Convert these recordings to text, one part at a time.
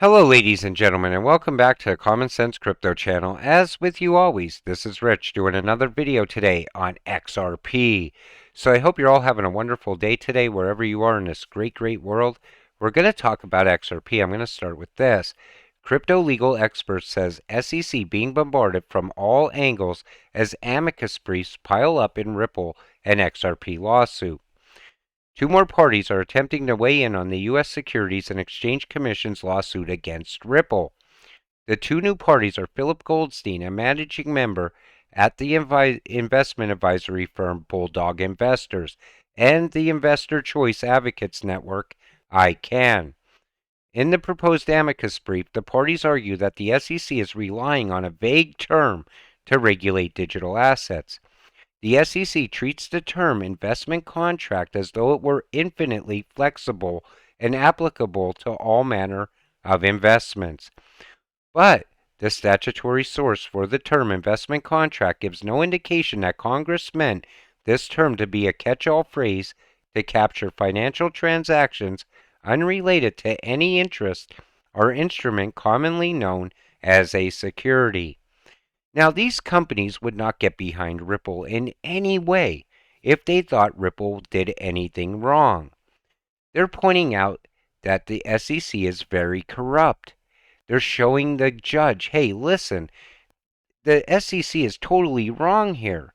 Hello, ladies and gentlemen, and welcome back to Common Sense Crypto channel. As with you always, this is Rich doing another video today on XRP. So I hope you're all having a wonderful day today, wherever you are in this great world. We're going to talk about XRP. I'm going to start with this. Crypto legal expert says SEC being bombarded from all angles as amicus briefs pile up in Ripple and XRP lawsuit. Two more parties are attempting to weigh in on the U.S. Securities and Exchange Commission's lawsuit against Ripple. The two new parties are Philip Goldstein, a managing member at the investment advisory firm Bulldog Investors, and the Investor Choice Advocates Network, ICANN. In the proposed amicus brief, the parties argue that the SEC is relying on a vague term to regulate digital assets. The SEC treats the term investment contract as though it were infinitely flexible and applicable to all manner of investments. But the statutory source for the term investment contract gives no indication that Congress meant this term to be a catch-all phrase to capture financial transactions unrelated to any interest or instrument commonly known as a security. Now, these companies would not get behind Ripple in any way if they thought Ripple did anything wrong. They're pointing out that the SEC is very corrupt. They're showing the judge, hey, listen, the SEC is totally wrong here.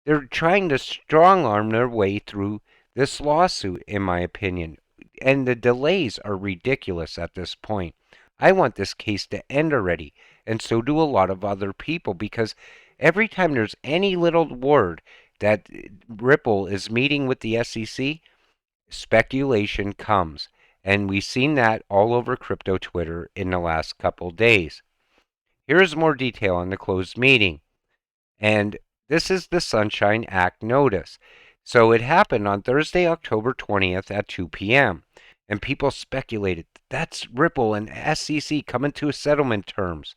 They're trying to strong arm their way through this lawsuit, in my opinion, and the delays are ridiculous at this point. I want this case to end already, and so do a lot of other people, because every time there's any little word that Ripple is meeting with the SEC, speculation comes. And we've seen that all over crypto Twitter in the last couple days. Here is more detail on the closed meeting. And this is the Sunshine Act notice. So it happened on Thursday, October 20th at 2 p.m. And people speculated that's Ripple and SEC coming to settlement terms.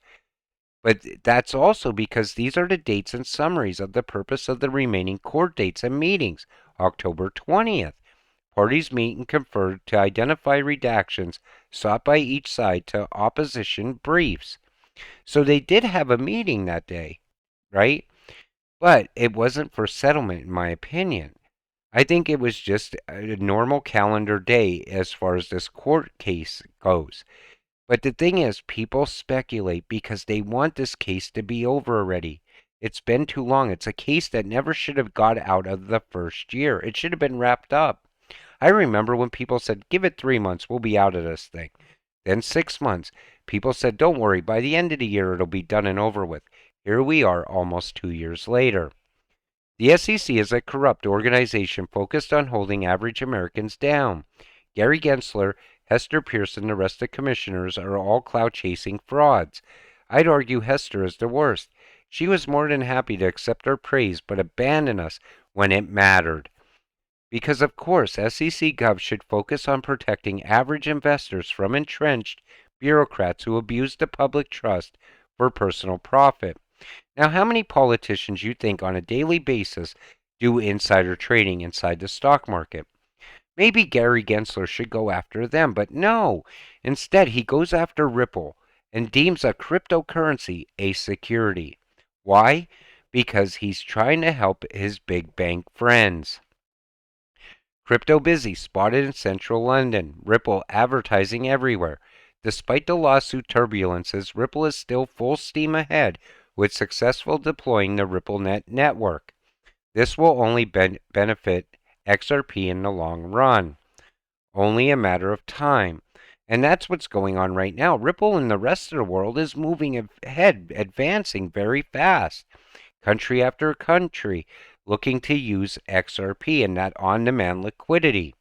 But that's also because these are the dates and summaries of the purpose of the remaining court dates and meetings. October 20th. Parties meet and confer to identify redactions sought by each side to opposition briefs. So they did have a meeting that day, right? But it wasn't for settlement, in my opinion. I think it was just a normal calendar day as far as this court case goes. But the thing is, people speculate because they want this case to be over already. It's been too long. It's a case that never should have got out of the first year. It should have been wrapped up. I remember when people said, give it 3 months, we'll be out of this thing. Then 6 months. People said, don't worry, by the end of the year it'll be done and over with. Here we are almost 2 years later. The SEC is a corrupt organization focused on holding average Americans down. Gary Gensler, Hester Pearson, and the rest of the commissioners are all clout-chasing frauds. I'd argue Hester is the worst. She was more than happy to accept our praise, but abandon us when it mattered. Because, of course, SEC Gov should focus on protecting average investors from entrenched bureaucrats who abuse the public trust for personal profit. Now, how many politicians you think on a daily basis do insider trading inside the stock market? Maybe Gary Gensler should go after them, but no. Instead, he goes after Ripple and deems a cryptocurrency a security. Why? Because he's trying to help his big bank friends. Crypto busy spotted in central London. Ripple advertising everywhere. Despite the lawsuit turbulences, Ripple is still full steam ahead with successful deploying the RippleNet network. This will only benefit XRP in the long run. Only a matter of time. And that's what's going on right now. Ripple and the rest of the world is moving ahead, advancing very fast. Country after country looking to use XRP and that on-demand liquidity.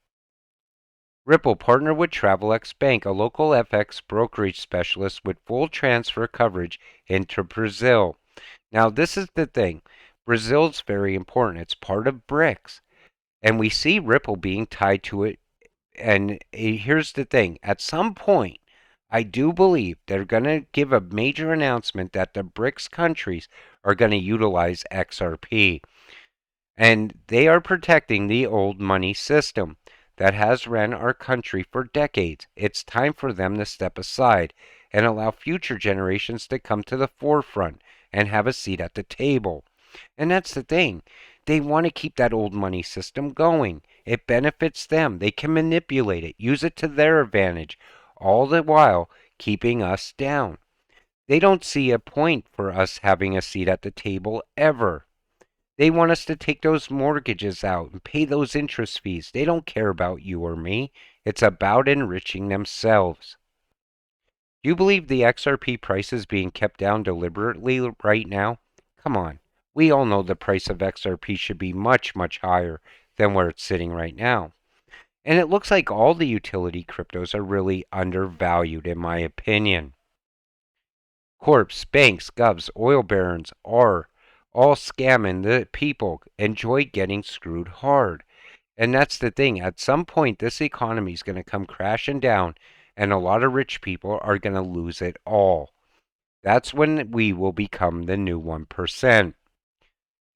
Ripple partnered with Travelex Bank, a local FX brokerage specialist with full transfer coverage into Brazil. Now, this is the thing. Brazil's very important. It's part of BRICS. And we see Ripple being tied to it. And here's the thing. At some point, I do believe they're going to give a major announcement that the BRICS countries are going to utilize XRP. And they are protecting the old money system. that has ran our country for decades. It's time for them to step aside and allow future generations to come to the forefront and have a seat at the table. And that's the thing. They want to keep that old money system going. It benefits them. They can manipulate it, use it to their advantage, all the while keeping us down. They don't see a point for us having a seat at the table ever. They want us to take those mortgages out and pay those interest fees. They don't care about you or me. It's about enriching themselves. Do you believe the XRP price is being kept down deliberately right now? Come on. We all know the price of XRP should be much, much higher than where it's sitting right now. And it looks like all the utility cryptos are really undervalued, in my opinion. Corps, banks, govs, oil barons are all scamming the people, enjoy getting screwed hard. And that's the thing. At some point, this economy is going to come crashing down, and a lot of rich people are going to lose it all. That's when we will become the new 1%.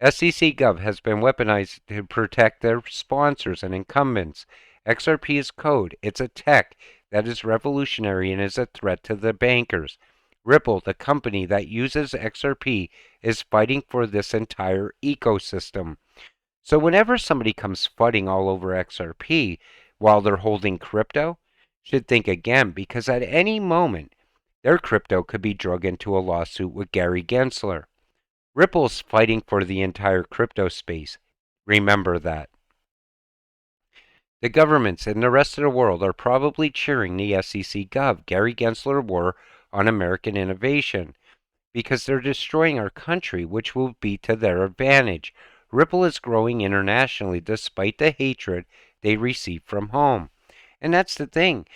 SEC Gov has been weaponized to protect their sponsors and incumbents. XRP is code. It's a tech that is revolutionary and is a threat to the bankers. Ripple, the company that uses XRP, is fighting for this entire ecosystem. So whenever somebody comes fighting all over XRP while they're holding crypto, should think again, because at any moment, their crypto could be dragged into a lawsuit with Gary Gensler. Ripple's fighting for the entire crypto space. Remember that. The governments and the rest of the world are probably cheering the SEC Gov, Gary Gensler war on American innovation, because they're destroying our country, which will be to their advantage. Ripple is growing internationally despite the hatred they receive from home. And that's the thing.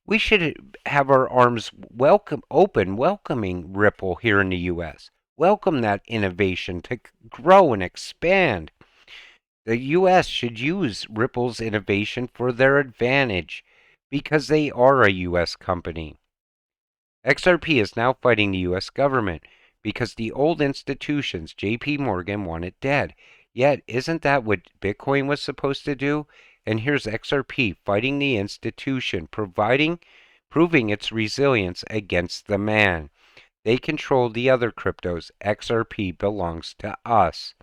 We should have our arms open, welcoming Ripple here in the U.S. Welcome that innovation to grow and expand. The U.S. should use Ripple's innovation for their advantage because they are a U.S. company. XRP is now fighting the U.S. government because the old institutions, J.P. Morgan, want it dead. Yet, isn't that what Bitcoin was supposed to do? And here's XRP fighting the institution, proving its resilience against the man. They control the other cryptos. XRP belongs to us.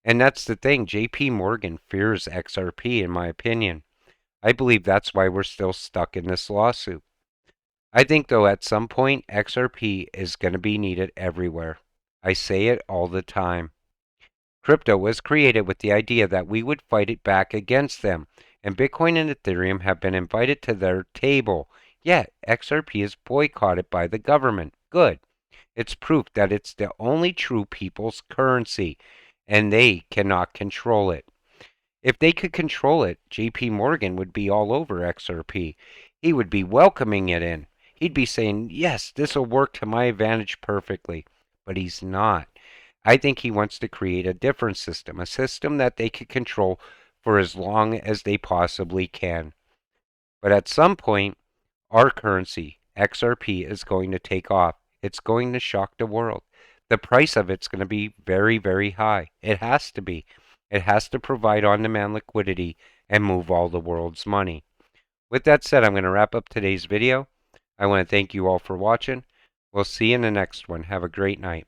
And that's the thing. J.P. Morgan fears XRP, in my opinion. I believe that's why we're still stuck in this lawsuit. I think, though, at some point, XRP is going to be needed everywhere. I say it all the time. Crypto was created with the idea that we would fight it back against them, and Bitcoin and Ethereum have been invited to their table. Yet, XRP is boycotted by the government. Good. It's proof that it's the only true people's currency, and they cannot control it. If they could control it, J.P. Morgan would be all over XRP. He would be welcoming it in. He'd be saying, yes, this will work to my advantage perfectly. But he's not. I think he wants to create a different system, a system that they could control for as long as they possibly can. But at some point, our currency, XRP, is going to take off. It's going to shock the world. The price of it's going to be very, very high. It has to be. It has to provide on-demand liquidity and move all the world's money. With that said, I'm going to wrap up today's video. I want to thank you all for watching. We'll see you in the next one. Have a great night.